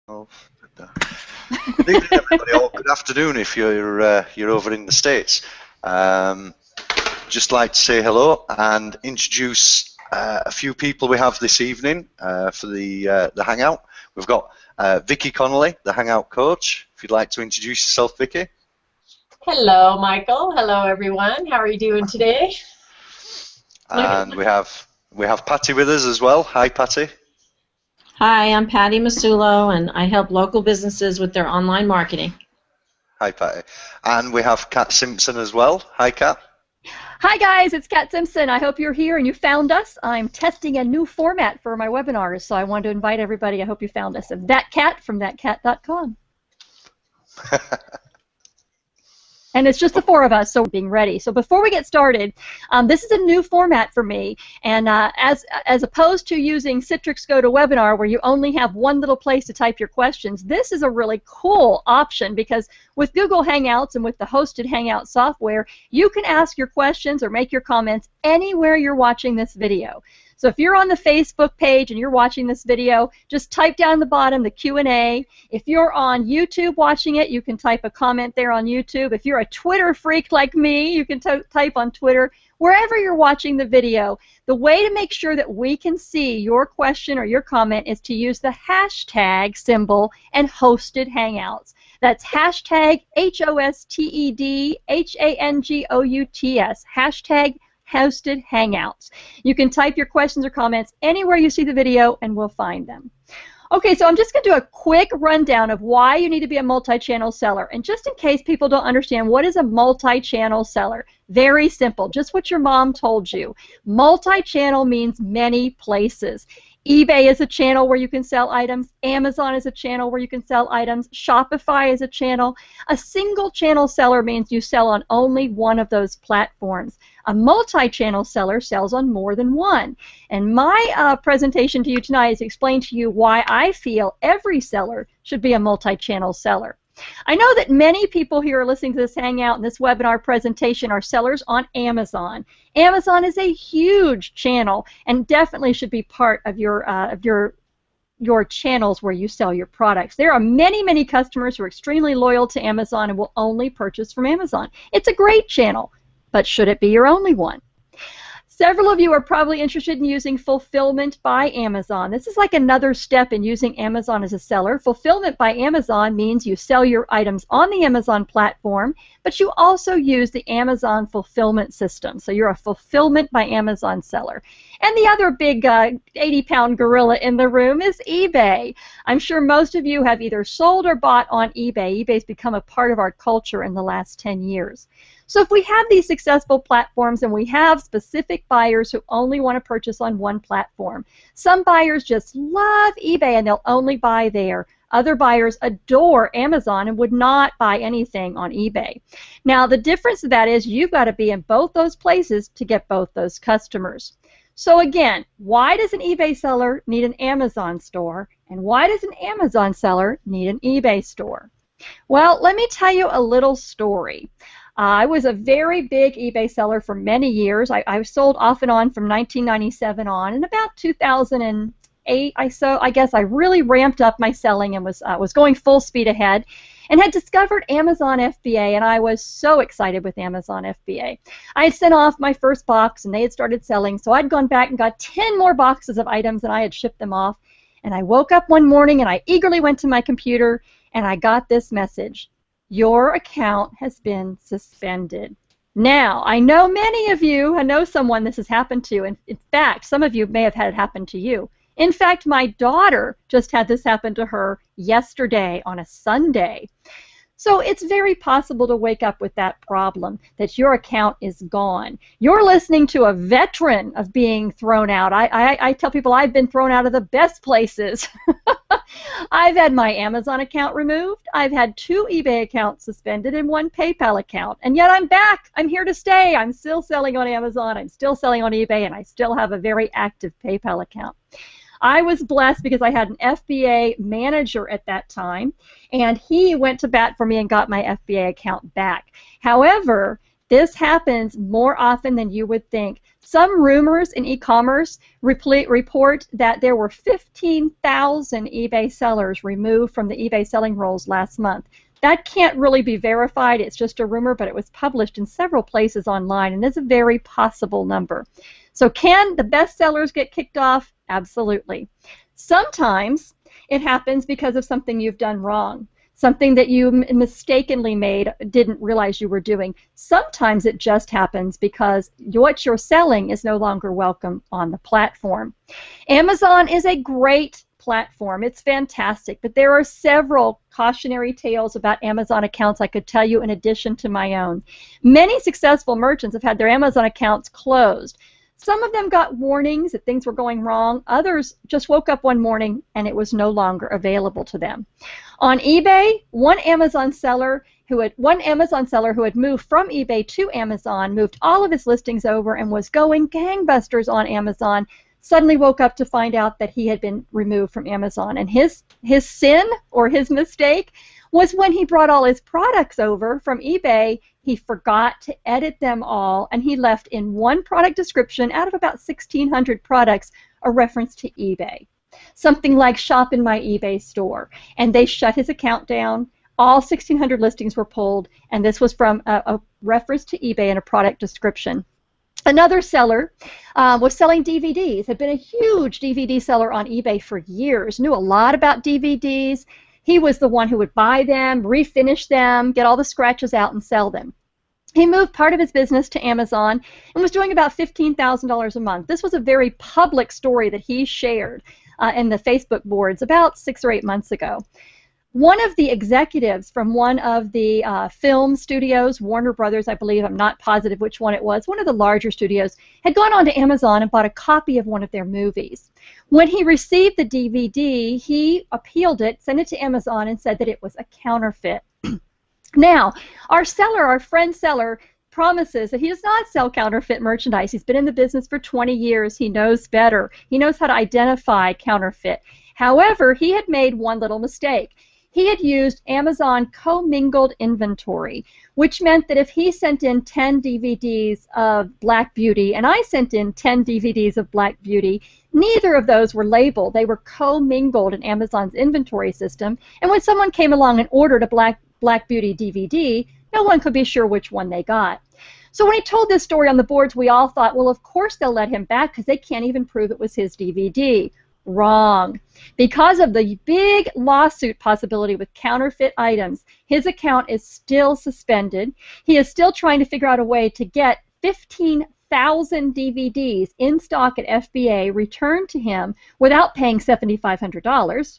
Oh, good evening, everybody, or good afternoon if you're over in the States. Just like to say hello and introduce a few people we have this evening for the Hangout. We've got Vicky Connolly, the Hangout coach. If you'd like to introduce yourself, Vicky. Hello, Michael. Hello, everyone. How are you doing today? And we have Patty with us as well. Hi, Patty. Hi, I'm Patty Masulo, and I help local businesses with their online marketing. Hi, Patty. And we have Kat Simpson as well. Hi, Kat. Hi guys, it's Kat Simpson. I hope you're here and you found us. I'm testing a new format for my webinars, so I wanted to invite everybody. I hope you found us. And That Cat from thatcat.com. And it's just the four of us, so being ready. So before we get started, this is a new format for me. And as opposed to using Citrix GoToWebinar, where you only have one little place to type your questions, this is a really cool option because with Google Hangouts and with the hosted Hangout software, you can ask your questions or make your comments anywhere you're watching this video. So if you're on the Facebook page and you're watching this video, just type down the bottom the Q&A. If you're on YouTube watching it, you can type a comment there on YouTube. If you're a Twitter freak like me, you can type on Twitter. Wherever you're watching the video, the way to make sure that we can see your question or your comment is to use the hashtag symbol and hosted Hangouts. That's hashtag HOSTED HANGOUTS, hashtag hosted Hangouts. You can type your questions or comments anywhere you see the video and we'll find them. Okay, so I'm just going to do a quick rundown of why you need to be a multi-channel seller. And just in case people don't understand, what is a multi-channel seller? Very simple, just what your mom told you. Multi-channel means many places. eBay is a channel where you can sell items. Amazon is a channel where you can sell items. Shopify is a channel. A single channel seller means you sell on only one of those platforms. A multi-channel seller sells on more than one. And my presentation to you tonight is to explain to you why I feel every seller should be a multi-channel seller. I know that many people here listening to this Hangout and this webinar presentation are sellers on Amazon. Amazon is a huge channel and definitely should be part of your channels where you sell your products. There are many, many customers who are extremely loyal to Amazon and will only purchase from Amazon. It's a great channel, but should it be your only one? Several of you are probably interested in using Fulfillment by Amazon. This is like another step in using Amazon as a seller. Fulfillment by Amazon means you sell your items on the Amazon platform, but you also use the Amazon fulfillment system. So you're a Fulfillment by Amazon seller. And the other big 80-pound gorilla in the room is eBay. I'm sure most of you have either sold or bought on eBay. eBay's become a part of our culture in the last 10 years. So if we have these successful platforms and we have specific buyers who only want to purchase on one platform, some buyers just love eBay and they'll only buy there. Other buyers adore Amazon and would not buy anything on eBay. Now the difference of that is you've got to be in both those places to get both those customers. So again, why does an eBay seller need an Amazon store, and why does an Amazon seller need an eBay store? Well, let me tell you a little story. I was a very big eBay seller for many years. I sold off and on from 1997 on. In about 2008, I guess I really ramped up my selling and was going full speed ahead, and had discovered Amazon FBA, and I was so excited with Amazon FBA. I had sent off my first box, and they had started selling, so I'd gone back and got 10 more boxes of items, and I had shipped them off. And I woke up one morning, and I eagerly went to my computer, and I got this message: your account has been suspended. Now, I know many of you, I know someone this has happened to, and in fact, some of you may have had it happen to you. In fact, my daughter just had this happen to her yesterday on a Sunday. So it's very possible to wake up with that problem, that your account is gone. You're listening to a veteran of being thrown out. I tell people I've been thrown out of the best places. I've had my Amazon account removed. I've had 2 eBay accounts suspended and 1 PayPal account. And yet I'm back. I'm here to stay. I'm still selling on Amazon. I'm still selling on eBay. And I still have a very active PayPal account. I was blessed because I had an FBA manager at that time, and he went to bat for me and got my FBA account back. However, This happens more often than you would think. Some rumors in e-commerce report that there were 15,000 eBay sellers removed from the eBay selling rolls last month. That can't really be verified. It's just a rumor, but it was published in several places online, and it's a very possible number. So can the best sellers get kicked off? Absolutely. Sometimes it happens because of something you've done wrong. Something that you mistakenly didn't realize you were doing. Sometimes it just happens because what you're selling is no longer welcome on the platform. Amazon is a great platform. It's fantastic, but there are several cautionary tales about Amazon accounts I could tell you in addition to my own. Many successful merchants have had their Amazon accounts closed. Some of them got warnings that things were going wrong. Others just woke up one morning and it was no longer available to them. On eBay, one Amazon seller who had moved from eBay to Amazon, moved all of his listings over and was going gangbusters on Amazon, suddenly woke up to find out that he had been removed from Amazon. And his sin or his mistake was when he brought all his products over from eBay, he forgot to edit them all, and he left in one product description out of about 1,600 products a reference to eBay. Something like shop in my eBay store. And they shut his account down. All 1,600 listings were pulled, and this was from a reference to eBay and a product description. Another seller was selling DVDs, had been a huge DVD seller on eBay for years, knew a lot about DVDs. He was the one who would buy them, refinish them, get all the scratches out, and sell them. He moved part of his business to Amazon and was doing about $15,000 a month. This was a very public story that he shared in the Facebook boards about 6 or 8 months ago. One of the executives from one of the film studios, Warner Brothers, I believe, I'm not positive which one it was, one of the larger studios, had gone on to Amazon and bought a copy of one of their movies. When he received the DVD, he appealed it, sent it to Amazon, and said that it was a counterfeit. Now, our friend seller, promises that he does not sell counterfeit merchandise. He's been in the business for 20 years. He knows better. He knows how to identify counterfeit. However, he had made one little mistake. He had used Amazon commingled inventory, which meant that if he sent in 10 DVDs of Black Beauty and I sent in 10 DVDs of Black Beauty, neither of those were labeled. They were commingled in Amazon's inventory system, and when someone came along and ordered a Black Beauty DVD, no one could be sure which one they got. So when he told this story on the boards, we all thought, well, of course they'll let him back because they can't even prove it was his DVD. Wrong. Because of the big lawsuit possibility with counterfeit items, his account is still suspended. He is still trying to figure out a way to get 15,000 DVDs in stock at FBA returned to him without paying $7,500.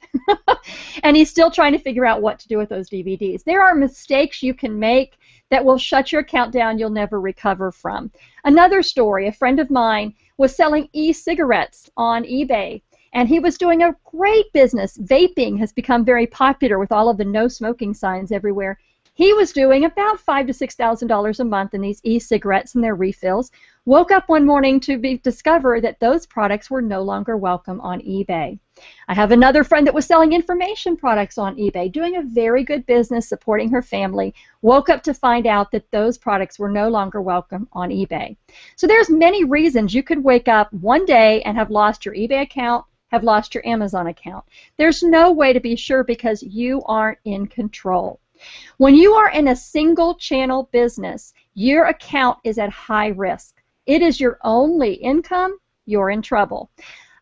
And he's still trying to figure out what to do with those DVDs. There are mistakes you can make that will shut your account down you'll never recover from. Another story, a friend of mine was selling e-cigarettes on eBay. And he was doing a great business. Vaping has become very popular with all of the no smoking signs everywhere. He was doing about $5,000 to $6,000 a month in these e-cigarettes and their refills. Woke up one morning to discover that those products were no longer welcome on eBay. I have another friend that was selling information products on eBay, doing a very good business, supporting her family. Woke up to find out that those products were no longer welcome on eBay. So there's many reasons you could wake up one day and have lost your eBay account, have lost your Amazon account. There's no way to be sure because you aren't in control. When you are in a single channel business, your account is at high risk. It is your only income, you're in trouble.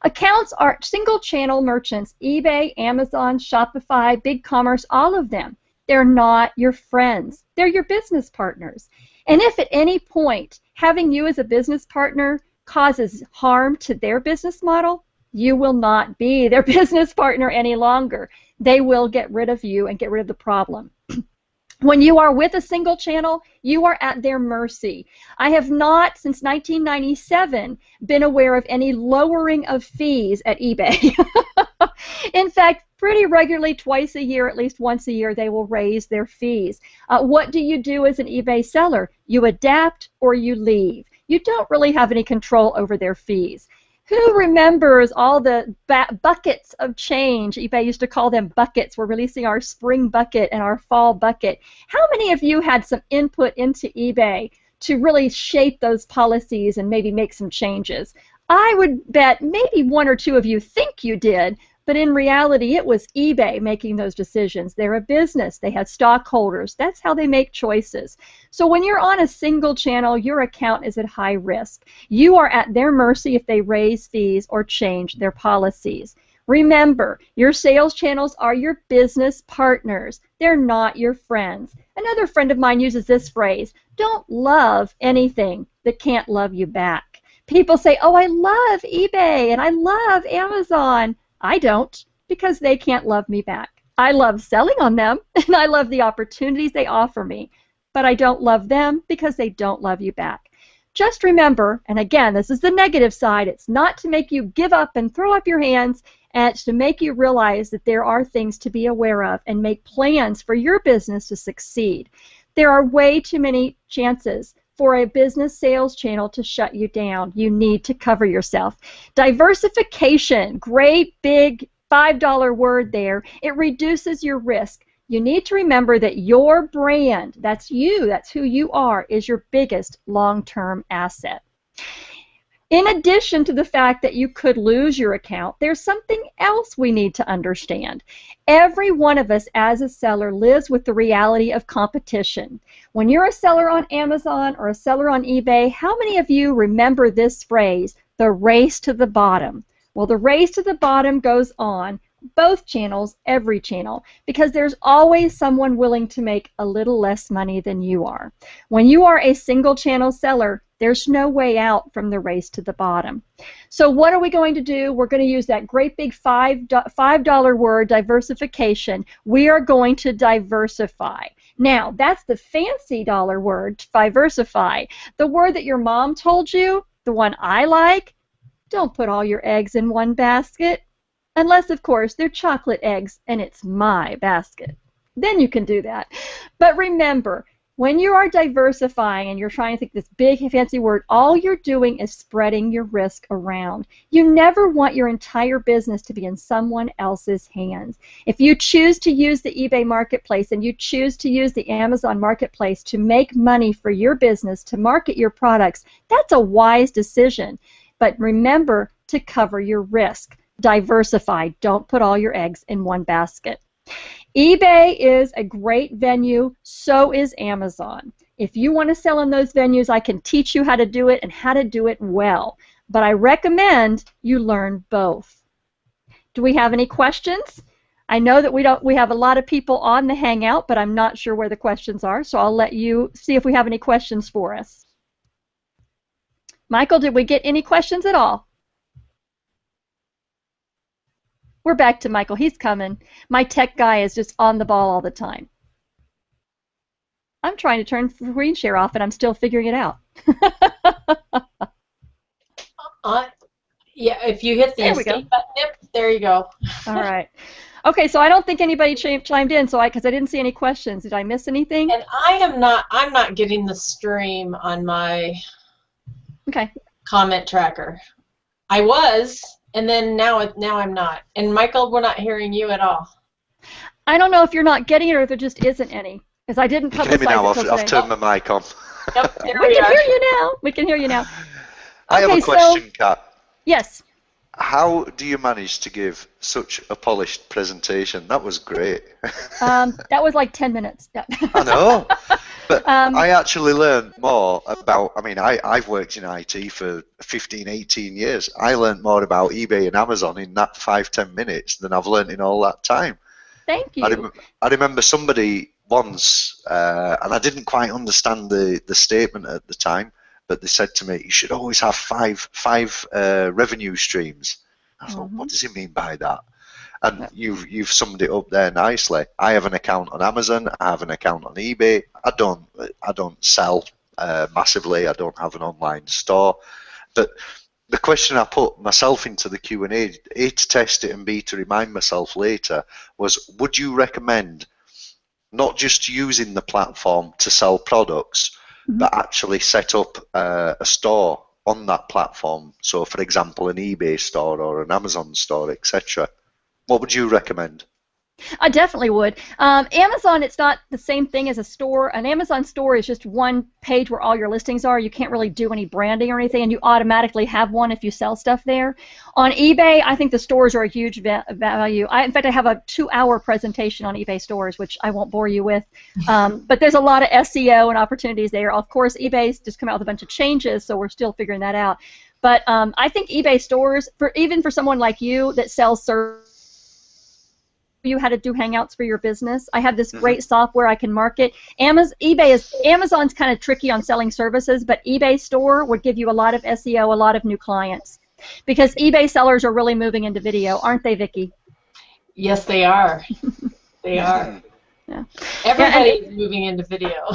Accounts are single channel merchants, eBay, Amazon, Shopify, BigCommerce, all of them. They're not your friends. They're your business partners. And if at any point having you as a business partner causes harm to their business model, you will not be their business partner any longer. They will get rid of you and get rid of the problem. When you are with a single channel, you are at their mercy. I have not, since 1997, been aware of any lowering of fees at eBay. In fact, pretty regularly, twice a year, at least once a year, they will raise their fees. What do you do as an eBay seller? You adapt or you leave. You don't really have any control over their fees. Who remembers all the buckets of change? eBay used to call them buckets. We're releasing our spring bucket and our fall bucket. How many of you had some input into eBay to really shape those policies and maybe make some changes. I would bet maybe one or two of you think you did, but in reality, it was eBay making those decisions. They're a business. They have stockholders. That's how they make choices. So when you're on a single channel, your account is at high risk. You are at their mercy if they raise fees or change their policies. Remember, your sales channels are your business partners. They're not your friends. Another friend of mine uses this phrase: don't love anything that can't love you back. People say, oh, I love eBay and I love Amazon. I don't, because they can't love me back. I love selling on them, and I love the opportunities they offer me, but I don't love them because they don't love you back. Just remember, and again, this is the negative side, it's not to make you give up and throw up your hands, and it's to make you realize that there are things to be aware of and make plans for your business to succeed. There are way too many chances for a business sales channel to shut you down. You need to cover yourself. Diversification, great big $5 word there. It reduces your risk. You need to remember that your brand, that's you, that's who you are, is your biggest long-term asset. In addition to the fact that you could lose your account, there's something else we need to understand. Every one of us as a seller lives with the reality of competition. When you're a seller on Amazon or a seller on eBay, how many of you remember this phrase, the race to the bottom? Well, the race to the bottom goes on both channels, every channel, because there's always someone willing to make a little less money than you are. When you are a single channel seller, there's no way out from the race to the bottom. So what are we going to do? We're going to use that great big $5 word, diversification. We are going to diversify. Now, that's the fancy dollar word, diversify. The word that your mom told you, the one I like, don't put all your eggs in one basket. Unless, of course, they're chocolate eggs and it's my basket. Then you can do that. But remember, when you are diversifying and you're trying to think this big fancy word, all you're doing is spreading your risk around. You never want your entire business to be in someone else's hands. If you choose to use the eBay marketplace and you choose to use the Amazon marketplace to make money for your business, to market your products, that's a wise decision. But remember to cover your risk. Diversify. Don't put all your eggs in one basket. eBay is a great venue, so is Amazon. If you want to sell in those venues, I can teach you how to do it and how to do it well. But I recommend you learn both. Do we have any questions? I know that we have a lot of people on the Hangout, but I'm not sure where the questions are, so I'll let you see if we have any questions for us. Michael, did we get any questions at all? We're back to Michael. He's coming. My tech guy is just on the ball all the time. I'm trying to turn screen share off, and I'm still figuring it out. Yeah, if you hit the escape button, yep, there you go. All right. Okay, so I don't think anybody chimed in, so because I didn't see any questions. Did I miss anything? And I'm not getting the stream on my comment tracker. I was. And then now I'm not. And Michael, we're not hearing you at all. I don't know if you're not getting it or if there just isn't any, because I didn't publicize it till today. I've turned my mic on. Yep, there we can hear you now. We can hear you now. I have a question, Kat. Yes. How do you manage to give such a polished presentation? That was great. That was like 10 minutes. Yeah. I know. But I actually learned more about, I've worked in IT for 15, 18 years. I learned more about eBay and Amazon in that 5-10 minutes than I've learned in all that time. Thank you. I remember somebody once, and I didn't quite understand the statement at the time, but they said to me, you should always have five revenue streams. I thought, what does he mean by that? And you've summed it up there nicely. I have an account on Amazon. I have an account on eBay. I don't sell massively. I don't have an online store. But the question I put myself into the Q&A, A, to test it, and B, to remind myself later, was would you recommend not just using the platform to sell products, but actually set up a store on that platform? So, for example, an eBay store or an Amazon store, etc. What would you recommend? I definitely would. Amazon, it's not the same thing as a store. An Amazon store is just one page where all your listings are. You can't really do any branding or anything, and you automatically have one if you sell stuff there. On eBay, I think the stores are a huge value. In fact, I have a 2-hour presentation on eBay stores, which I won't bore you with. But there's a lot of SEO and opportunities there. Of course, eBay's just come out with a bunch of changes, so we're still figuring that out. But I think eBay stores, even for someone like you that sells services, you how to do Hangouts for your business. I have this great software I can market. Amazon's kind of tricky on selling services, but eBay store would give you a lot of SEO, a lot of new clients, because eBay sellers are really moving into video, aren't they, Vicki? Yes, they are. They are. Yeah. Everybody's moving into video.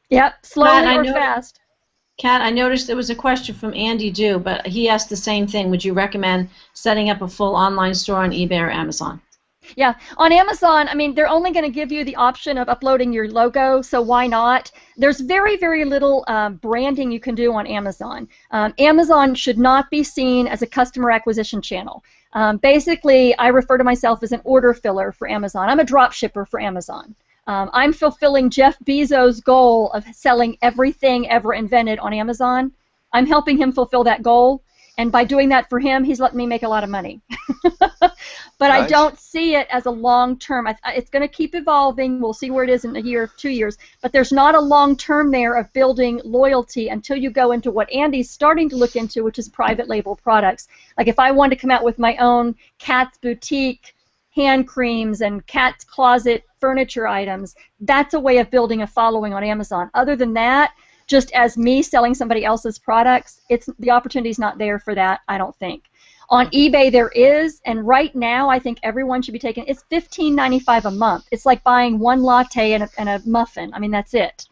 Yep, slowly Matt, or fast. Kat, I noticed there was a question from Andy Dew, but he asked the same thing. Would you recommend setting up a full online store on eBay or Amazon? Yeah, on Amazon, I mean, they're only going to give you the option of uploading your logo, so why not? There's very, very little branding you can do on Amazon. Amazon should not be seen as a customer acquisition channel. Basically, I refer to myself as an order filler for Amazon. I'm a drop shipper for Amazon. I'm fulfilling Jeff Bezos' goal of selling everything ever invented on Amazon. I'm helping him fulfill that goal. And by doing that for him, he's letting me make a lot of money. But nice. I don't see it as a long-term. It's going to keep evolving. We'll see where it is in a year, 2 years. But there's not a long-term there of building loyalty until you go into what Andy's starting to look into, which is private label products. Like if I wanted to come out with my own Cat's Boutique hand creams and Cat's Closet furniture items, that's a way of building a following on Amazon. Other than that, just as me selling somebody else's products, the opportunity's not there for that, I don't think. On eBay there is, and right now I think everyone should be taking, it's $15.95 a month. It's like buying one latte and a muffin. I mean, that's it.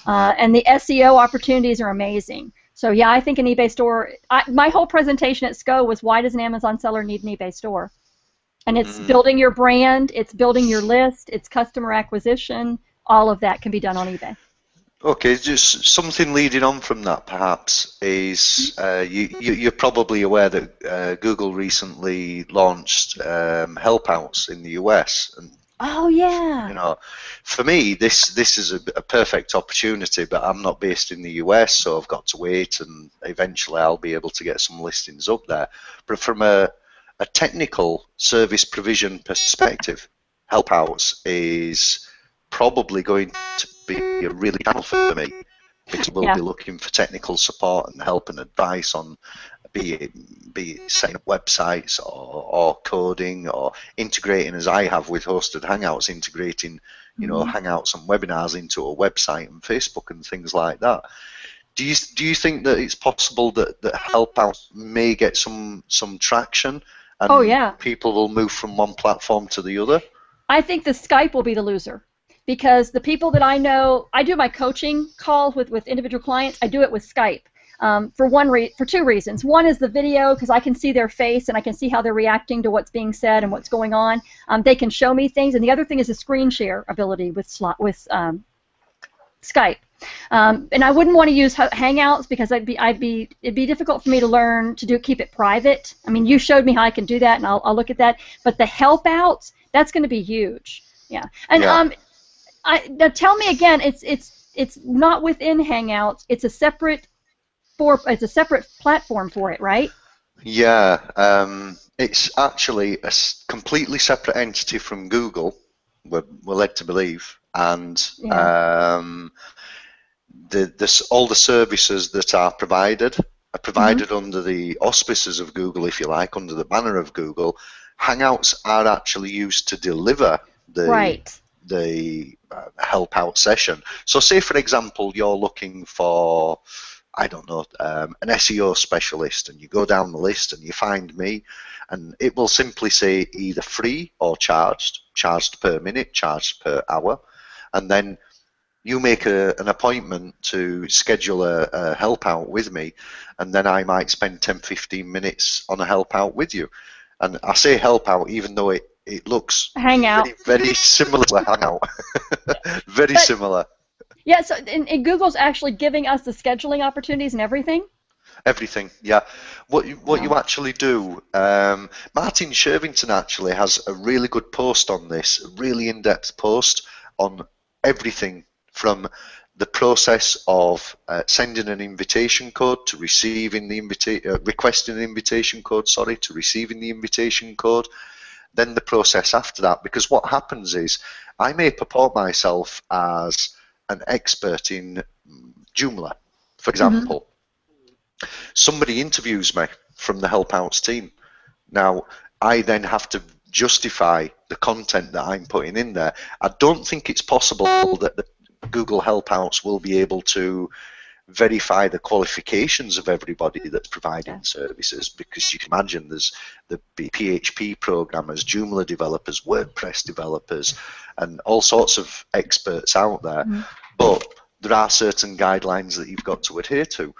And the SEO opportunities are amazing. So yeah, I think an eBay store, my whole presentation at SCO was why does an Amazon seller need an eBay store? And it's building your brand, it's building your list, it's customer acquisition, all of that can be done on eBay. Okay, just something leading on from that perhaps is you're probably aware that Google recently launched help-outs in the US. And, oh yeah. You know, for me this is a perfect opportunity, but I'm not based in the US, so I've got to wait, and eventually I'll be able to get some listings up there. But from a technical service provision perspective, help-outs is probably going to be a really channel for me, because we'll be looking for technical support and help and advice on be it setting up websites or coding or integrating, as I have with hosted Hangouts, integrating Hangouts and webinars into a website and Facebook and things like that. Do you think that it's possible that help out may get some traction and people will move from one platform to the other? I think the Skype will be the loser. Because the people that I know, I do my coaching calls with individual clients. I do it with Skype for two reasons. One is the video, because I can see their face and I can see how they're reacting to what's being said and what's going on. They can show me things, and the other thing is the screen share ability with Skype. And I wouldn't want to use Hangouts because it'd be difficult for me to learn to keep it private. I mean, you showed me how I can do that, and I'll look at that. But the help outs, that's going to be huge. Yeah, and now tell me again, it's not within Hangouts. It's a separate platform for it, right? Yeah, it's actually a completely separate entity from Google. We're led to believe, and all the services that are provided under the auspices of Google, if you like, under the banner of Google. Hangouts are actually used to deliver the help out session. So say for example you're looking for, I don't know, an SEO specialist, and you go down the list and you find me, and it will simply say either free or charged per minute, charged per hour, and then you make an appointment to schedule a help out with me, and then I might spend 10-15 minutes on a help out with you. And I say help out even though it looks Hangout. Very similar to a Hangout. Very similar. Yeah, so and Google's actually giving us the scheduling opportunities and everything? Everything, yeah. What you actually do, Martin Shervington actually has a really good post on this, a really in-depth post on everything from the process of sending an invitation code to receiving the requesting an invitation code, sorry, to receiving the invitation code, then the process after that. Because what happens is I may purport myself as an expert in Joomla, for example. Somebody interviews me from the Helpouts team. Now, I then have to justify the content that I'm putting in there. I don't think it's possible that the Google Helpouts will be able to verify the qualifications of everybody that's providing services, because you can imagine there's the PHP programmers, Joomla developers, WordPress developers, and all sorts of experts out there. But there are certain guidelines that you've got to adhere to.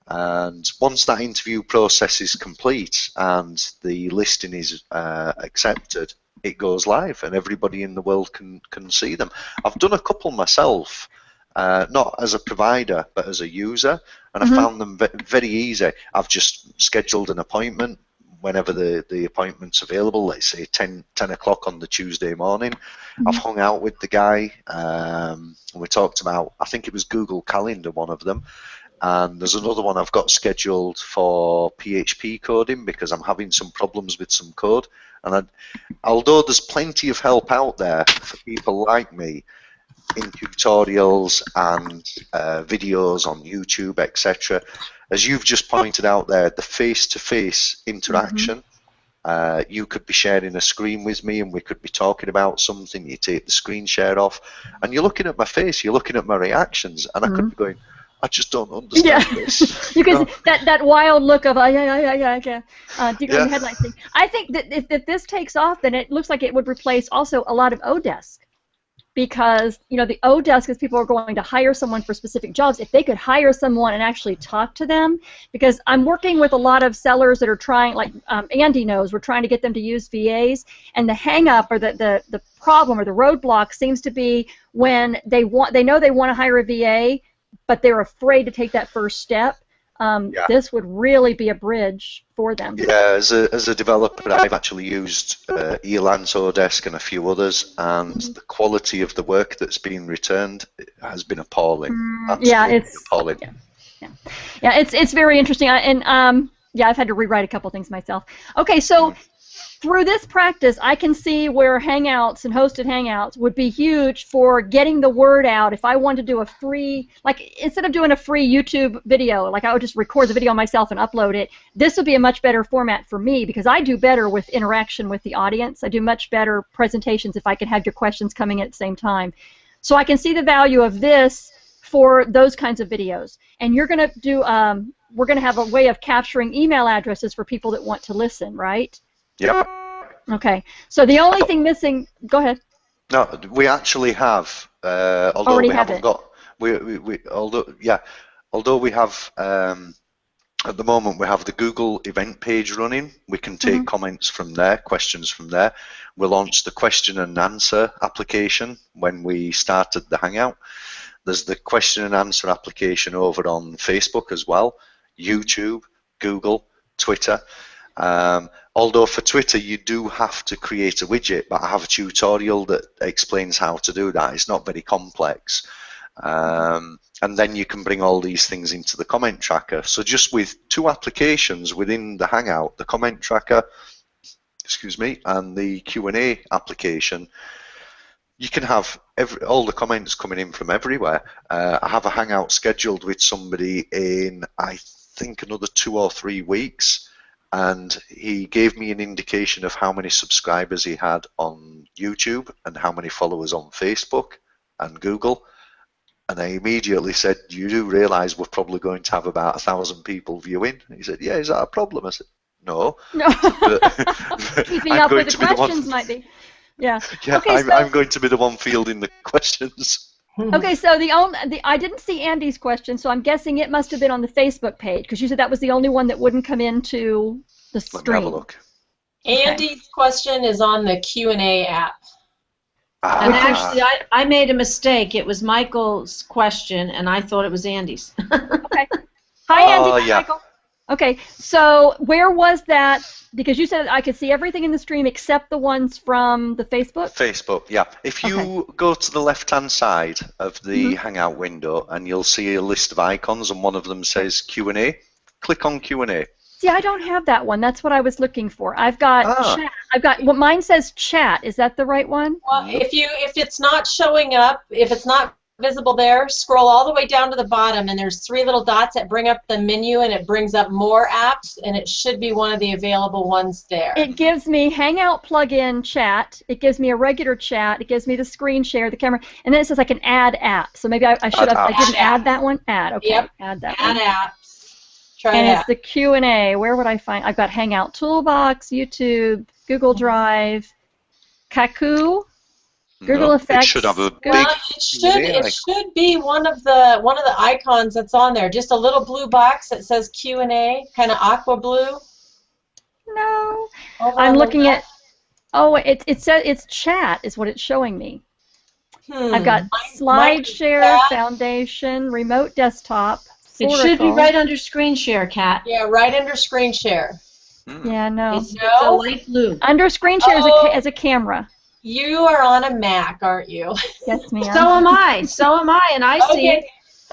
And once that interview process is complete and the listing is accepted, it goes live and everybody in the world can see them. I've done a couple myself, not as a provider but as a user, and I found them very easy. I've just scheduled an appointment whenever the appointment's available, let's say 10 o'clock on the Tuesday morning. I've hung out with the guy, and we talked about, I think it was Google Calendar, one of them. And there's another one I've got scheduled for PHP coding because I'm having some problems with some code. And although there's plenty of help out there for people like me in tutorials and videos on YouTube, etc., as you've just pointed out there, the face-to-face interaction, you could be sharing a screen with me and we could be talking about something. You take the screen share off and you're looking at my face, you're looking at my reactions, and I could be going, I just don't understand this. You can that wild look of your headlight thing. I think that if this takes off, then it looks like it would replace also a lot of Odesk, because the Odesk is people are going to hire someone for specific jobs. If they could hire someone and actually talk to them, because I'm working with a lot of sellers that are trying, like Andy knows, we're trying to get them to use VAs, and the hang-up or the problem or the roadblock seems to be when they know they want to hire a VA, but they're afraid to take that first step. This would really be a bridge for them. Yeah, as a developer, I've actually used Elance, Odesk, and a few others, and the quality of the work that's been returned has been appalling. It's appalling. Yeah, it's very interesting. I've had to rewrite a couple things myself. Okay, so through this practice, I can see where Hangouts and hosted Hangouts would be huge for getting the word out. If I want to do a free, like instead of doing a free YouTube video, like I would just record the video myself and upload it, this would be a much better format for me because I do better with interaction with the audience. I do much better presentations if I can have your questions coming in at the same time. So I can see the value of this for those kinds of videos. And you're going to do, we're going to have a way of capturing email addresses for people that want to listen, right? Yep. Okay. So the only thing missing. Go ahead. No, we actually have. Although we haven't got. Although we have. At the moment, we have the Google event page running. We can take comments from there, questions from there. We launched the question and answer application when we started the Hangout. There's the question and answer application over on Facebook as well, YouTube, Google, Twitter. Although for Twitter you do have to create a widget, but I have a tutorial that explains how to do that. It's not very complex. And then you can bring all these things into the comment tracker. So just with two applications within the Hangout, the comment tracker, and the Q&A application, you can have all the comments coming in from everywhere. I have a Hangout scheduled with somebody in, I think, another 2 or 3 weeks. And he gave me an indication of how many subscribers he had on YouTube and how many followers on Facebook and Google. And I immediately said, you do realise we're probably going to have about 1,000 people viewing? And he said, yeah, is that a problem? I said, no. Keeping up with the questions might be. Yeah. Okay, I'm going to be the one fielding the questions. Okay, so I didn't see Andy's question, so I'm guessing it must have been on the Facebook page because you said that was the only one that wouldn't come into the stream. Let me have a look. Andy's question is on the Q&A app. And actually, I made a mistake. It was Michael's question, and I thought it was Andy's. Okay. Hi, Andy. Hi, Michael. Okay, so where was that? Because you said I could see everything in the stream except the ones from the Facebook? Facebook, yeah. If you go to the left-hand side of the Hangout window, and you'll see a list of icons, and one of them says Q&A, click on Q&A. See, I don't have that one. That's what I was looking for. I've got chat. Well, mine says chat. Is that the right one? Well, if it's not showing up, if it's not visible there, scroll all the way down to the bottom, and there's 3 little dots that bring up the menu, and it brings up more apps, and it should be one of the available ones there. It gives me Hangout plugin chat. It gives me a regular chat. It gives me the screen share, the camera, and then it says I can add app. So maybe I should have. I didn't add that one. Add. Okay. Yep. Add that Add one. apps. Try and it it's the Q&A. Where would I find? I've got Hangout Toolbox, YouTube, Google Drive, Kaku. Google Effects. It should have a big. Well, it should be one of the icons that's on there. Just a little blue box that says Q&A, kind of aqua blue. No, I'm looking at. Oh, it says it's chat is what it's showing me. I've got slide share, foundation, remote desktop. It should be right under screen share, Kat. Yeah, right under screen share. Yeah, no. It's a light blue. Under screen share as a camera. You are on a Mac, aren't you? Yes, ma'am. So am I. So am I, and I see it.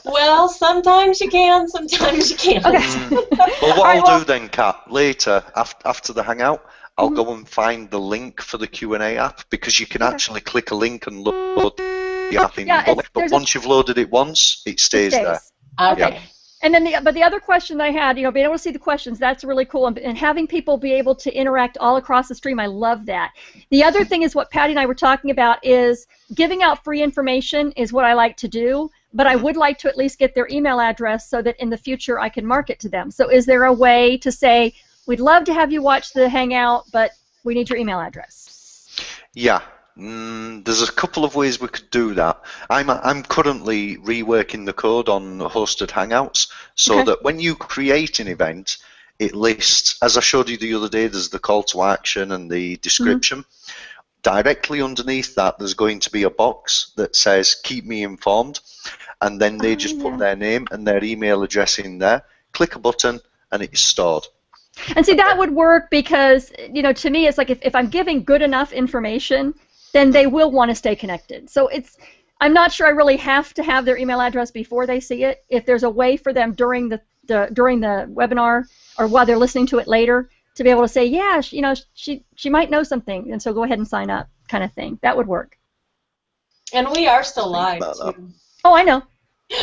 Well, sometimes you can, sometimes you can't. Okay. Well, what I'll do then, Kat, later, after the Hangout, I'll go and find the link for the Q&A app, because you can actually click a link and load the app in bulk. But once you've loaded it once, it stays there. Okay. Yeah. And then the other question I had, being able to see the questions, that's really cool. And having people be able to interact all across the stream, I love that. The other thing is what Patty and I were talking about is giving out free information is what I like to do, but I would like to at least get their email address so that in the future I can market to them. So is there a way to say, we'd love to have you watch the Hangout, but we need your email address? Yeah. There's a couple of ways we could do that. I'm currently reworking the code on hosted Hangouts so that when you create an event, it lists, as I showed you the other day, there's the call to action and the description. Directly underneath that, there's going to be a box that says, keep me informed, and then they just put their name and their email address in there, click a button, and it's stored. And see, that would work because, to me, it's like if I'm giving good enough information, then they will want to stay connected. So I'm not sure I really have to have their email address before they see it. If there's a way for them during the webinar or while they're listening to it later to be able to say, yeah, she might know something, and so go ahead and sign up, kind of thing. That would work. And we are still live too. Oh, I know.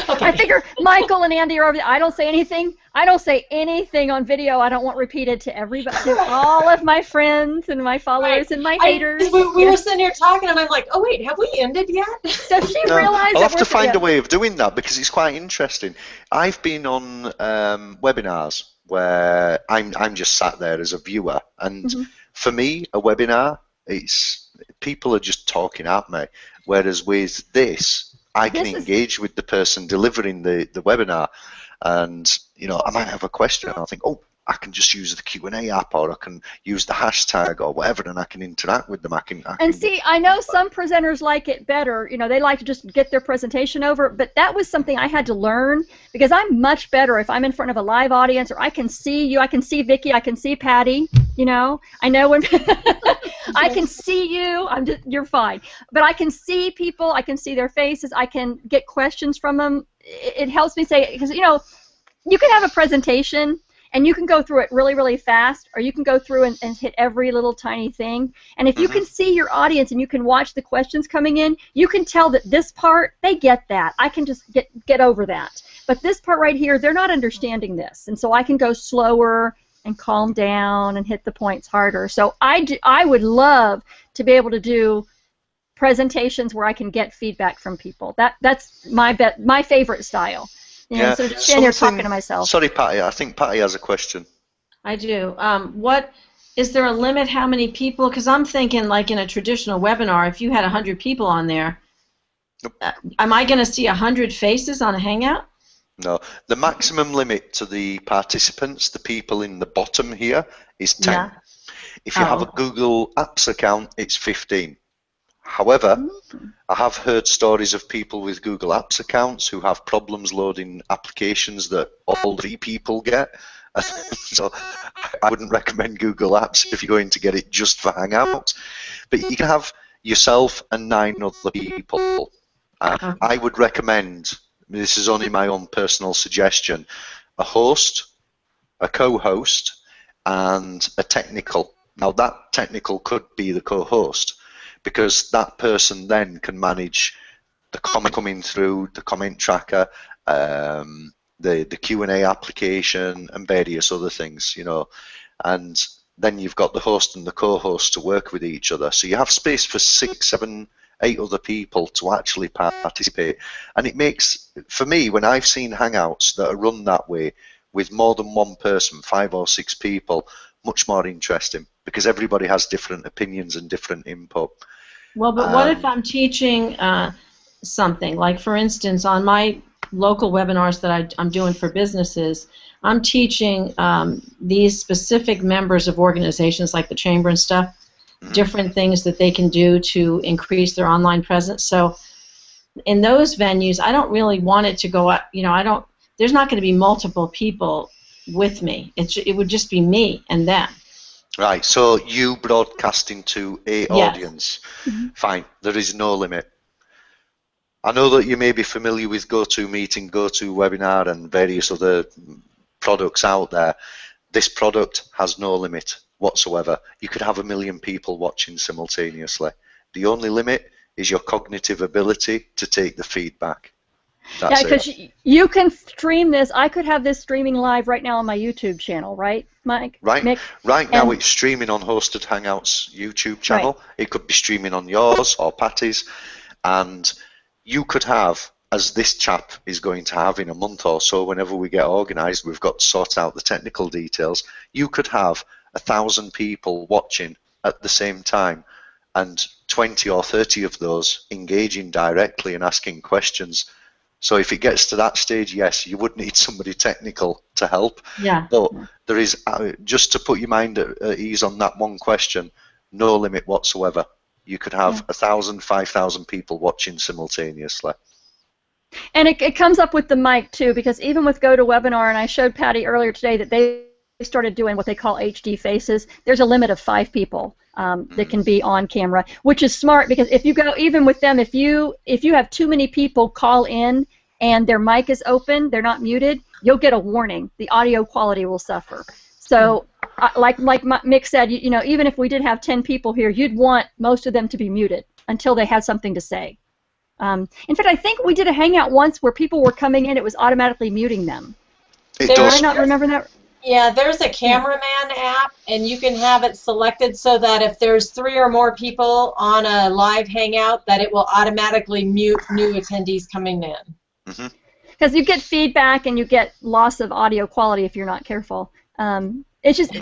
Okay. I figure Michael and Andy are over there. I don't say anything. I don't say anything on video I don't want repeated to everybody, to all of my friends and my followers and my haters. We were sitting here talking, and I'm like, oh, wait, have we ended yet? Does she realize I'll have to find a way of doing that because it's quite interesting. I've been on webinars where I'm just sat there as a viewer, and for me, a webinar, people are just talking at me, whereas with this, I can engage with the person delivering the webinar, and I might have a question and I'll think, oh, I can just use the Q&A app, or I can use the hashtag or whatever, and I can interact with them. I know some presenters like it better. They like to just get their presentation over, but that was something I had to learn because I'm much better if I'm in front of a live audience, or I can see you, I can see Vicki, I can see Patty. I know when I can see you. You're fine, but I can see people. I can see their faces. I can get questions from them. It helps me say, because you can have a presentation and you can go through it really, really fast, or you can go through and hit every little tiny thing. And if you can see your audience and you can watch the questions coming in, you can tell that this part, they get that. I can just get over that. But this part right here, they're not understanding this. And so I can go slower and calm down and hit the points harder. So I would love to be able to do presentations where I can get feedback from people. That's my favorite style. So just stand there talking to myself. Sorry, Patty. I think Patty has a question. I do. Is there a limit how many people? Because I'm thinking, like in a traditional webinar, if you had 100 people on there, am I going to see 100 faces on a Hangout? No. The maximum limit to the participants, the people in the bottom here, is 10. Yeah. If you have a Google Apps account, it's 15. However, I have heard stories of people with Google Apps accounts who have problems loading applications that all 3 people get, So I wouldn't recommend Google Apps if you're going to get it just for Hangouts. But you can have yourself and 9 other people. I would recommend, this is only my own personal suggestion, a host, a co-host, and a technical. Now that technical could be the co-host, because that person then can manage the comment coming through, the comment tracker, the Q&A application, and various other things, and then you've got the host and the co-host to work with each other. So you have space for 6, 7, 8 other people to actually participate. And it makes, for me, when I've seen Hangouts that are run that way, with more than one person, 5 or 6 people, much more interesting, because everybody has different opinions and different input. Well, but what if I'm teaching something? Like, for instance, on my local webinars that I'm doing for businesses, I'm teaching these specific members of organizations like the Chamber and stuff, different things that they can do to increase their online presence. So in those venues, I don't really want it to go up, there's not going to be multiple people with me. It would just be me and them. Right, so you broadcasting to a audience. Fine, there is no limit. I know that you may be familiar with GoToMeeting, GoToWebinar, and various other products out there. This product has no limit whatsoever. You could have 1 million people watching simultaneously. The only limit is your cognitive ability to take the feedback. That's because you can stream this. I could have this streaming live right now on my YouTube channel, right, Mike? Right. Mick? Right now it's streaming on Hosted Hangouts YouTube channel. Right. It could be streaming on yours or Patty's, and you could have, as this chap is going to have in a month or so, whenever we get organised, we've got to sort out the technical details, you could have 1,000 people watching at the same time, and 20 or 30 of those engaging directly and asking questions. So if it gets to that stage, yes, you would need somebody technical to help. Yeah. But there is, just to put your mind at ease on that one question, no limit whatsoever. You could have 1,000, 5,000 people watching simultaneously. And it comes up with the mic too, because even with GoToWebinar, and I showed Patty earlier today that they started doing what they call HD faces. There's a limit of 5 people that can be on camera, which is smart, because if you go, even with them, if you have too many people call in and their mic is open, they're not muted, you'll get a warning. The audio quality will suffer. So like Mick said, even if we did have 10 people here, you'd want most of them to be muted until they had something to say. In fact, I think we did a Hangout once where people were coming in, it was automatically muting them. It does. Did I not remember that? Yeah, there's a cameraman app, and you can have it selected so that if there's 3 or more people on a live Hangout, that it will automatically mute new attendees coming in. Because you get feedback and you get loss of audio quality if you're not careful. It's just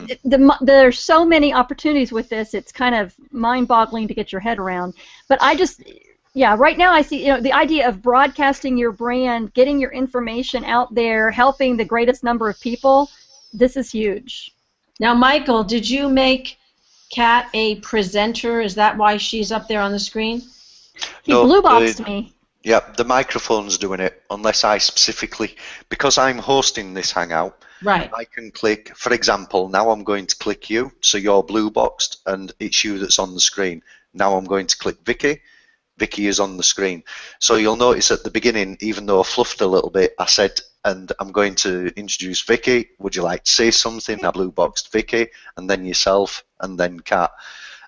there's so many opportunities with this. It's kind of mind-boggling to get your head around. But right now I see the idea of broadcasting your brand, getting your information out there, helping the greatest number of people. This is huge. Now, Michael, did you make Kat a presenter? Is that why she's up there on the screen? He blue boxed me. Yeah, the microphone's doing it, unless I specifically, because I'm hosting this Hangout. Right. I can click, for example, now I'm going to click you, so you're blue boxed, and it's you that's on the screen. Now I'm going to click Vicky. Vicky is on the screen. So you'll notice at the beginning, even though I fluffed a little bit, I said, and I'm going to introduce Vicky. Would you like to say something? I blue boxed Vicky, and then yourself, and then Kat.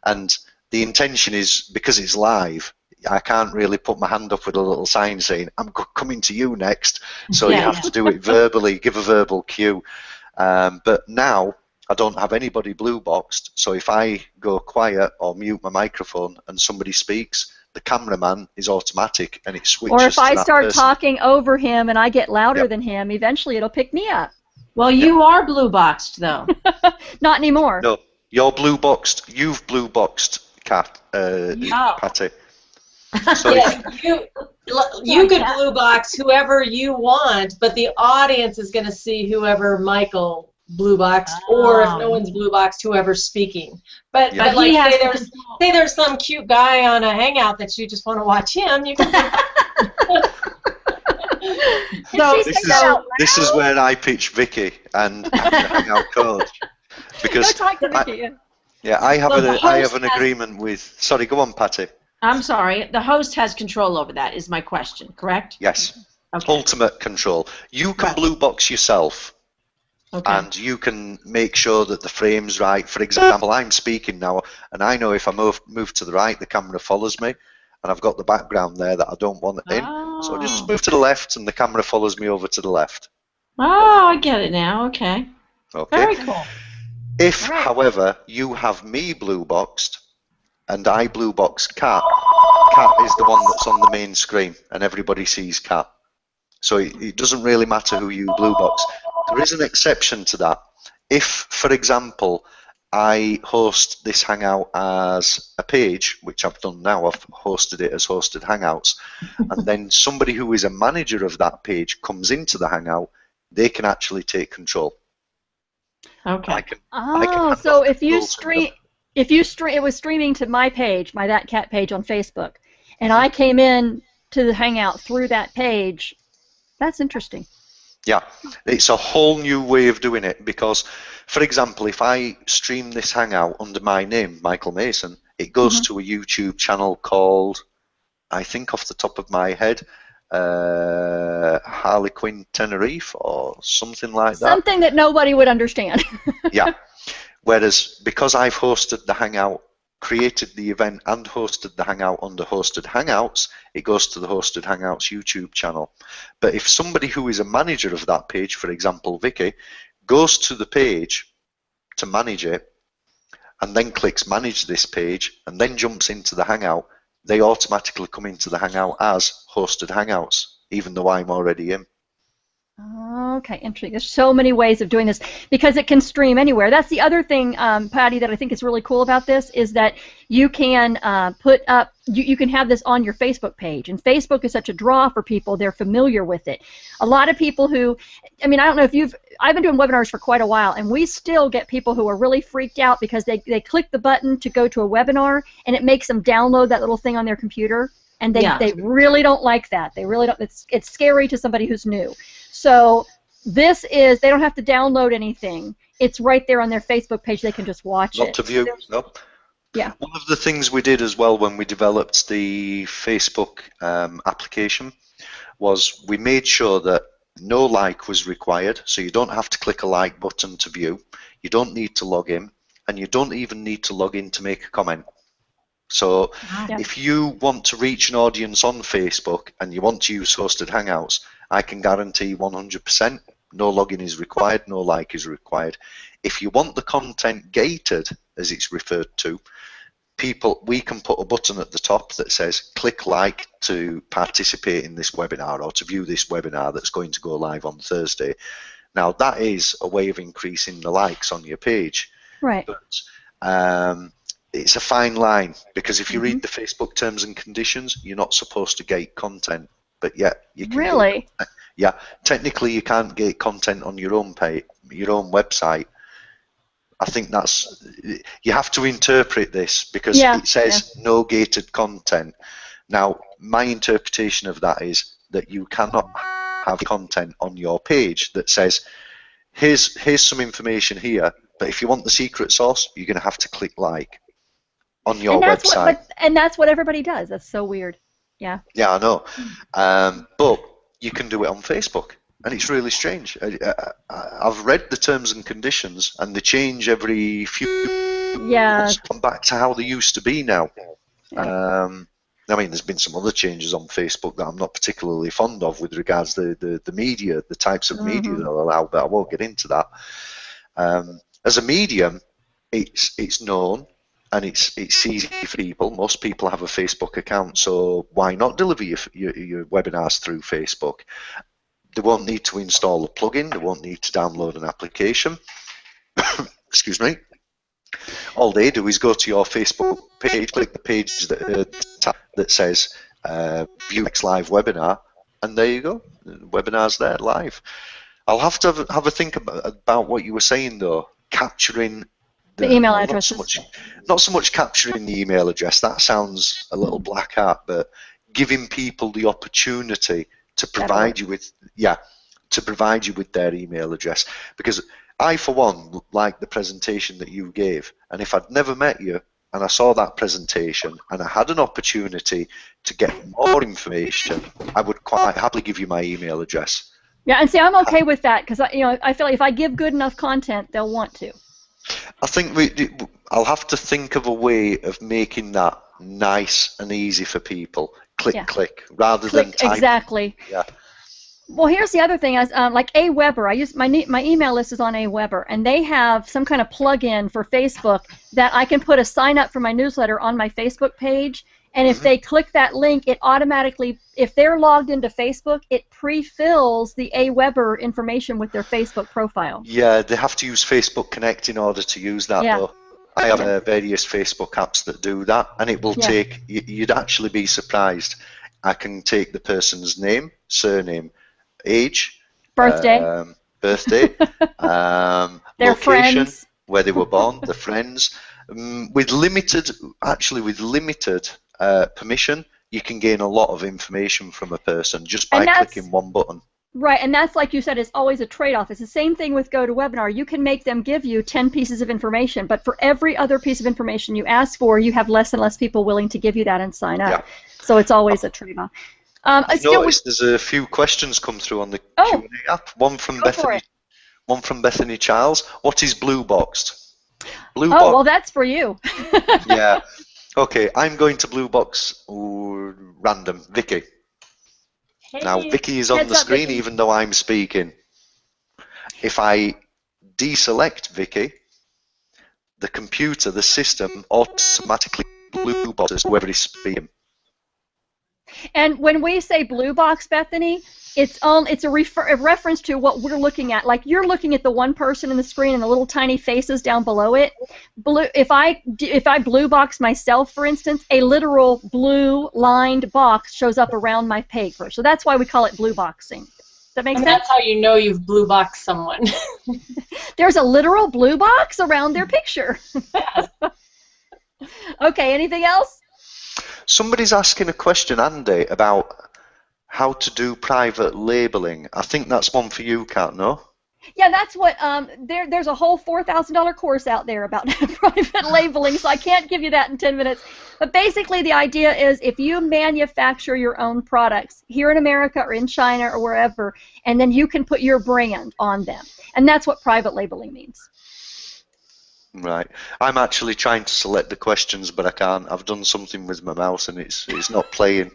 And the intention is, because it's live, I can't really put my hand up with a little sign saying, I'm coming to you next. So you have to do it verbally, give a verbal cue. But now I don't have anybody blue boxed. So if I go quiet or mute my microphone and somebody speaks, the cameraman is automatic and it switches. Or if I start person. talking over him and I get louder than him, eventually it'll pick me up. Well, you are blue boxed though. Not anymore. No, you're blue boxed. You've blue boxed, Kat, Patty. So you could blue box whoever you want, but the audience is going to see whoever Michael blue boxed, or if no one's blue boxed, whoever's speaking. But like say there's some cute guy on a Hangout that you just want to watch him, you can. Did she say that out loud? This is where I pitch Vicky and the Hangout coach. Because Go talk to Vicky. I have So I have an agreement with. Sorry, go on, Patty. I'm sorry. The host has control over that. Is my question correct? Yes. Okay. Ultimate control. You can Right. blue box yourself, Okay. and you can make sure that the frame's right. For example, I'm speaking now, and I know if I move to the right, the camera follows me, and I've got the background there that I don't want in. So I just move to the left, and the camera follows me over to the left. Oh, I get it now. Okay. Okay. Very cool. If, Right. however, you have me blue boxed, and I blue box Cat, Cat is the one that's on the main screen, and everybody sees Cat. So it doesn't really matter who you blue box. There is an exception to that. If, for example, I host this Hangout as a page, which I've done now, I've hosted it as hosted Hangouts, and then somebody who is a manager of that page comes into the Hangout, they can actually take control. Okay. I can So if you control from them. it was streaming to my page, my That Cat page on Facebook, and I came in to the Hangout through that page. That's interesting. Yeah, it's a whole new way of doing it because, for example, if I stream this Hangout under my name, Michael Mason, it goes to a YouTube channel called, I think off the top of my head, Harlequin Tenerife or something like that. Something that nobody would understand. Yeah. Whereas because I've hosted the Hangout, created the event and hosted the Hangout under Hosted Hangouts, it goes to the Hosted Hangouts YouTube channel. But if somebody who is a manager of that page, for example, Vicky, goes to the page to manage it and then clicks Manage this page and then jumps into the Hangout, they automatically come into the Hangout as Hosted Hangouts, even though I'm already in. Okay, interesting. There's so many ways of doing this because it can stream anywhere. That's the other thing, Patty, that I think is really cool about this is that you can put up, you can have this on your Facebook page, and Facebook is such a draw for people. They're familiar with it. A lot of people who, I mean, I don't know if I've been doing webinars for quite a while, and we still get people who are really freaked out because they click the button to go to a webinar, and it makes them download that little thing on their computer, and they really don't like that. They really don't. It's scary to somebody who's new. So this is, they don't have to download anything. It's right there on their Facebook page. They can just watch it. Not to view. Nope. Yeah. One of the things we did as well when we developed the Facebook application was we made sure that no like was required. So you don't have to click a like button to view. You don't need to log in. And you don't even need to log in to make a comment. So if you want to reach an audience on Facebook and you want to use Hosted Hangouts, I can guarantee 100% no login is required, no like is required. If you want the content gated, as it's referred to, we can put a button at the top that says click like to participate in this webinar or to view this webinar that's going to go live on Thursday. Now that is a way of increasing the likes on your page. Right. But it's a fine line because if you read the Facebook terms and conditions, you're not supposed to gate content. But yet you can. Really? Yeah. Technically, you can't gate content on your own page, your own website. I think that's, you have to interpret this because it says no gated content. Now, my interpretation of that is that you cannot have content on your page that says, here's some information here, but if you want the secret sauce, you're going to have to click like on your website. And that's what everybody does. That's so weird. Yeah. Yeah, I know. But you can do it on Facebook, and it's really strange. I've read the terms and conditions, and they change every few months. Come back to how they used to be now. I mean, there's been some other changes on Facebook that I'm not particularly fond of with regards to the media, the types of media they'll allow, but I won't get into that. As a medium, it's known. And it's easy for people. Most people have a Facebook account, so why not deliver your webinars through Facebook? They won't need to install a plugin. They won't need to download an application. Excuse me. All they do is go to your Facebook page, click the page that says View Next Live Webinar, and there you go. The webinar's there live. I'll have to have a think about what you were saying, though, capturing the email addresses. Not so much capturing the email address. That sounds a little black hat, but giving people the opportunity to provide you with, to provide you with their email address. Because I, for one, like the presentation that you gave, and if I'd never met you and I saw that presentation and I had an opportunity to get more information, I would quite happily give you my email address. Yeah, and see, I'm okay with that because I feel like if I give good enough content, they'll want to. I think I'll have to think of a way of making that nice and easy for people. Click, rather than type. Exactly. Yeah. Well, here's the other thing. Like Aweber, I use my email list is on Aweber, and they have some kind of plug-in for Facebook that I can put a sign up for my newsletter on my Facebook page, and if they click that link, it automatically, if they're logged into Facebook, it pre-fills the Aweber information with their Facebook profile. Yeah, they have to use Facebook Connect in order to use that, though. I have various Facebook apps that do that, and it will take, you'd actually be surprised. I can take the person's name, surname, age, birthday, their location, friends, where they were born, the friends. With limited permission, you can gain a lot of information from a person just by clicking one button. Right, and that's, like you said, it's always a trade-off. It's the same thing with GoToWebinar. You can make them give you 10 pieces of information, but for every other piece of information you ask for, you have less and less people willing to give you that and sign up. Yeah. So it's always a trade-off. I've noticed there's a few questions come through on the Q&A app. One from Bethany Charles. What is blue boxed? Blue box. Well, that's for you. Yeah. Okay, I'm going to blue box random. Vicky. Hey. Now, Vicky is on the screen even though I'm speaking. If I deselect Vicky, the computer, the system, automatically blue boxes whoever is speaking. And when we say blue box, Bethany, it's a reference to what we're looking at. Like you're looking at the one person in the screen and the little tiny faces down below it. If I blue box myself, for instance, a literal blue lined box shows up around my paper. So that's why we call it blue boxing. Does that make sense? That's how you know you've blue boxed someone. There's a literal blue box around their picture. Okay, anything else? Somebody's asking a question, Andy, about how to do private labeling. I think that's one for you, Kat, no? Yeah, that's what, there's a whole $4,000 course out there about private labeling, so I can't give you that in 10 minutes. But basically the idea is if you manufacture your own products here in America or in China or wherever, and then you can put your brand on them. And that's what private labeling means. Right. I'm actually trying to select the questions, but I can't. I've done something with my mouse and it's not playing.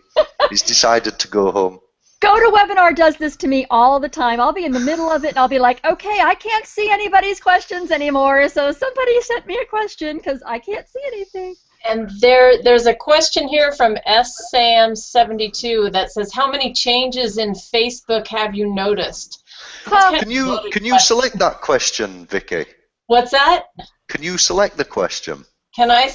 It's decided to go home. GoToWebinar does this to me all the time. I'll be in the middle of it and I'll be like, okay, I can't see anybody's questions anymore, so somebody sent me a question because I can't see anything. And there's a question here from SSam72 that says, how many changes in Facebook have you noticed? Can you select that question, Vicky? What's that? Can you select the question? Can I?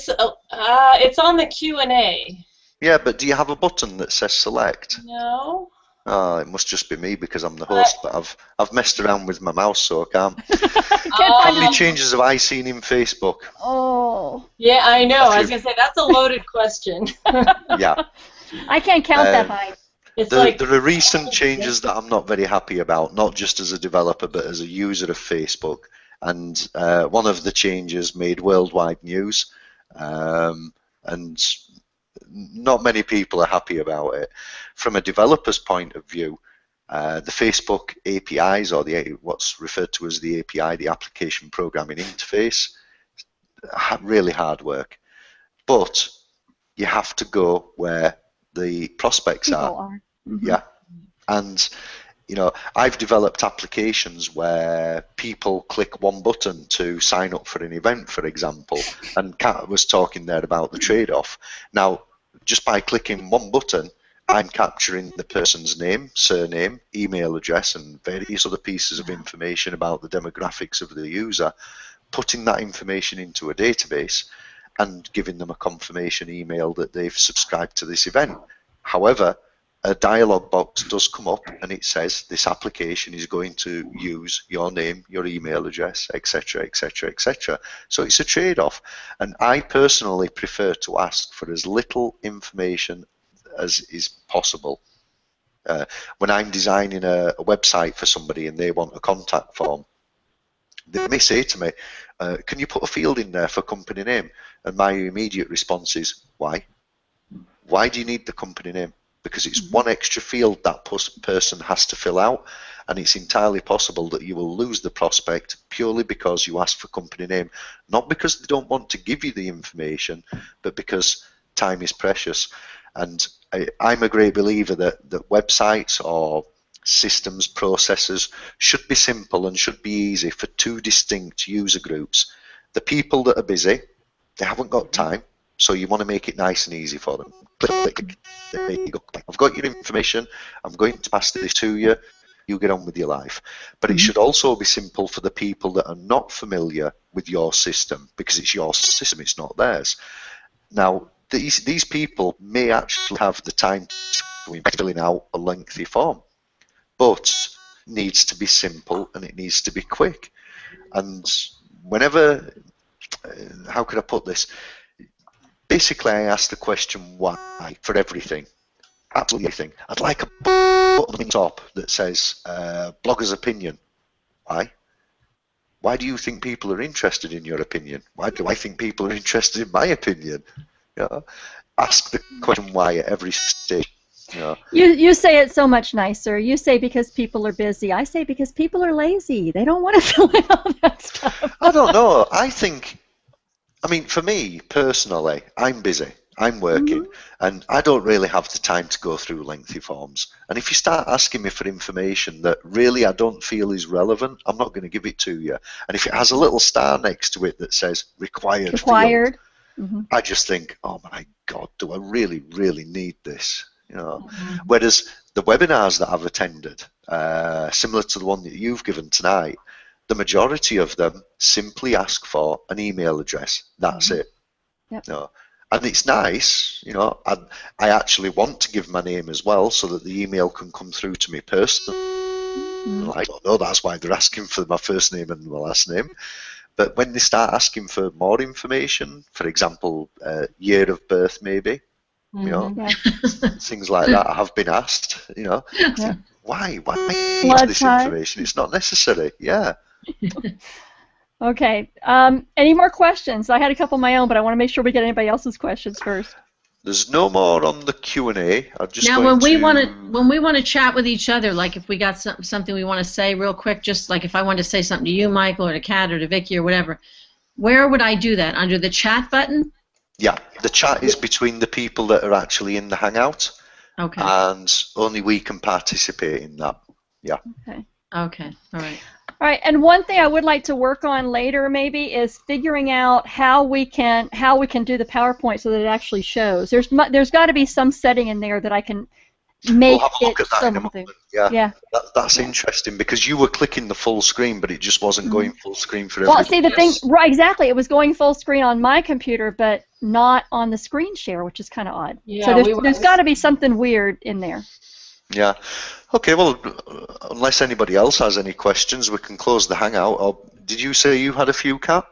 It's on the Q&A. Yeah, but do you have a button that says select? No. Oh, it must just be me because I'm the host, but I've messed around with my mouse, so I can't. How many changes have I seen in Facebook? Oh. Yeah, I know. I was going to say, that's a loaded question. Yeah. I can't count that high. There are recent changes that I'm not very happy about, not just as a developer, but as a user of Facebook. And one of the changes made worldwide news, and not many people are happy about it. From a developer's point of view, the Facebook APIs, or what's referred to as the API, the Application Programming Interface, really hard work. But you have to go where the prospects are. Mm-hmm. Yeah, and you know, I've developed applications where people click one button to sign up for an event, for example, and Kat was talking there about the trade-off. Now, just by clicking one button, I'm capturing the person's name, surname, email address, and various other pieces of information about the demographics of the user, putting that information into a database and giving them a confirmation email that they've subscribed to this event. However, a dialog box does come up and it says this application is going to use your name, your email address, etc., etc., etc. So it's a trade-off, and I personally prefer to ask for as little information as is possible. When I'm designing a website for somebody and they want a contact form, they may say to me, can you put a field in there for company name? And my immediate response is, why? Why do you need the company name? Because it's one extra field that person has to fill out, and it's entirely possible that you will lose the prospect purely because you asked for company name, not because they don't want to give you the information, but because time is precious. And I'm a great believer that websites or systems, processes should be simple and should be easy for two distinct user groups. The people that are busy, they haven't got time, so you want to make it nice and easy for them. Click, there you go. I've got your information, I'm going to pass this to you, you get on with your life. But it should also be simple for the people that are not familiar with your system, because it's your system, it's not theirs. Now, these people may actually have the time to fill out a lengthy form, but it needs to be simple and it needs to be quick. And whenever, how can I put this? Basically, I ask the question why for everything, absolutely everything. I'd like a button on the top that says blogger's opinion. Why? Why do you think people are interested in your opinion? Why do I think people are interested in my opinion? Ask the question why at every stage. You say it so much nicer. You say because people are busy. I say because people are lazy. They don't want to fill in all that stuff. I don't know. I mean, for me personally, I'm busy. I'm working, and I don't really have the time to go through lengthy forms. And if you start asking me for information that really I don't feel is relevant, I'm not going to give it to you. And if it has a little star next to it that says required field, I just think, oh my God, do I really, really need this? Whereas the webinars that I've attended, similar to the one that you've given tonight, the majority of them simply ask for an email address. That's it. Yep. And it's nice, I actually want to give my name as well so that the email can come through to me personally. I don't know, that's why they're asking for my first name and my last name. But when they start asking for more information, for example, year of birth maybe, things like that have been asked, why need this information? It's not necessary. Okay. Any more questions? I had a couple of my own, but I want to make sure we get anybody else's questions first. There's no more on the Q&A. Now, when we want to chat with each other, like if we got something we want to say real quick, just like if I wanted to say something to you, Michael, or to Kat, or to Vicky, or whatever, where would I do that? Under the chat button? Yeah, the chat is between the people that are actually in the Hangout. Okay. And only we can participate in that. Yeah. Okay. All right. All right, and one thing I would like to work on later maybe is figuring out how we can do the PowerPoint so that it actually shows. There's got to be some setting in there that I can make we'll have a look at that in a something. moment. Yeah. That's interesting because you were clicking the full screen, but it just wasn't going full screen for everybody. Well, see the thing, right? Exactly, it was going full screen on my computer, but not on the screen share, which is kind of odd. Yeah, so there's got to be something weird in there. Yeah. Okay, well, unless anybody else has any questions, we can close the Hangout. Or did you say you had a few, Kat?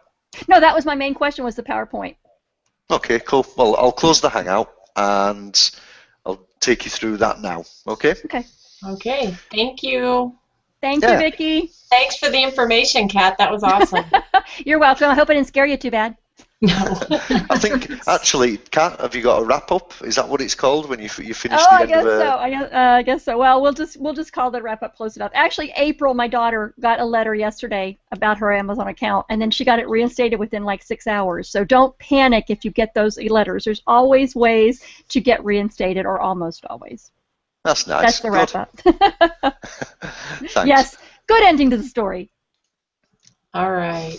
No, that was my main question, was the PowerPoint. Okay, cool. Well, I'll close the Hangout and I'll take you through that now. Okay? Okay. Thank you. Thank you, Vicky. Thanks for the information, Kat. That was awesome. You're welcome. I hope I didn't scare you too bad. No. I think, actually, Kat, have you got a wrap-up? Is that what it's called when you finish the end I guess so. I guess so. Well, we'll just call the wrap-up close enough. Actually, April, my daughter, got a letter yesterday about her Amazon account, and then she got it reinstated within like 6 hours. So don't panic if you get those letters. There's always ways to get reinstated, or almost always. That's nice. That's the wrap-up. Thanks. Yes. Good ending to the story. All right.